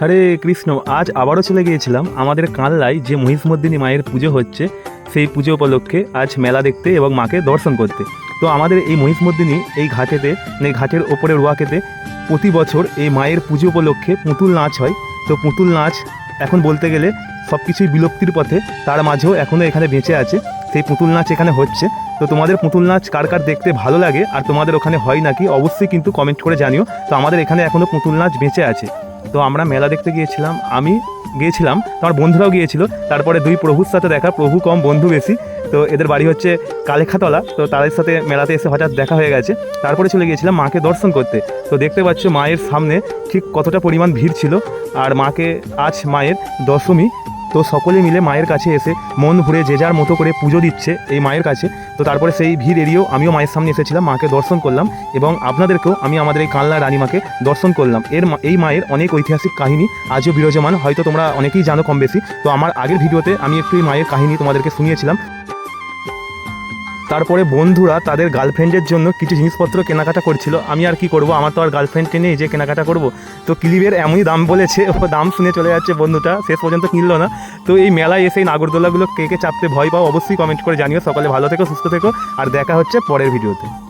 হরে কৃষ্ণ। আজ আবারও চলে গিয়েছিলাম আমাদের কানলায় যে মহিষমর্দিনী মায়ের পুজো হচ্ছে সেই পুজো উপলক্ষে আজ মেলা দেখতে এবং মাকে দর্শন করতে। তো আমাদের এই মহিষমর্দিনী এই ঘাটেতে ঘাটের ওপরে রোয়াকেতে প্রতি বছর এই মায়ের পুজো উপলক্ষে পুতুল নাচ হয়। তো পুতুল নাচ এখন বলতে গেলে সব কিছুই বিলুপ্তির পথে, তার মাঝেও এখনও এখানে বেঁচে আছে। সেই পুতুল নাচ এখানে হচ্ছে। তো তোমাদের পুতুল নাচ কার কার দেখতে ভালো লাগে আর তোমাদের ওখানে হয় নাকি অবশ্যই কিন্তু কমেন্ট করে জানিও। তো আমাদের এখানে এখনও পুতুল নাচ বেঁচে আছে। তো আমরা মেলা দেখতে গিয়েছিলাম, আমি গিয়েছিলাম, আমার বন্ধুরাও গিয়েছিল। তারপরে দুই প্রভুর সাথে দেখা, প্রভু কম বন্ধু বেশি। তো এদের বাড়ি হচ্ছে কালেখাতলা। তো তাদের সাথে মেলাতে এসে হঠাৎ দেখা হয়ে গেছে। তারপরে চলে গিয়েছিলাম মাকে দর্শন করতে। তো দেখতে পাচ্ছ মায়ের সামনে ঠিক কতটা পরিমাণ ভিড় ছিল। আর মাকে আজ মায়ের দশমী। তো সকলে মিলে মায়ের কাছে এসে মন ভরে যে যার মতো করে পুজো দিচ্ছে এই মায়ের কাছে। তো তারপরে সেই ভিড় এড়িয়েও আমিও মায়ের সামনে এসেছিলাম, মাকে দর্শন করলাম এবং আপনাদেরকেও আমি আমাদের এই কানলা রানীমাকে দর্শন করলাম। এই মায়ের অনেক ঐতিহাসিক কাহিনী আজও বিরাজমান, হয়তো তোমরা অনেকেই জানো কম বেশি। তো আমার আগের ভিডিওতে আমি একটু এই মায়ের কাহিনী তোমাদেরকে শুনিয়েছিলাম। তারপরে বন্ধুরা তাদের গার্লফ্রেন্ডের জন্য কিছু জিনিসপত্র কেনাকাটা করছিল। আমি আর কি করব, আমার তো আর গার্লফ্রেন্ডকে নেই যে কেনাকাটা করব। তো ক্লিপের এমনই দাম বলেছে, ও দাম শুনে চলে যাচ্ছে বন্ধুটা, শেষ পর্যন্ত কিনলো না। তো এই মেলায় এসে নাগরদোলাগুলো কে কে চাপতে ভয় পাও অবশ্যই কমেন্ট করে জানিও। সকালে ভালো থেকো, সুস্থ থেকো, আর দেখা হচ্ছে পরের ভিডিওতে।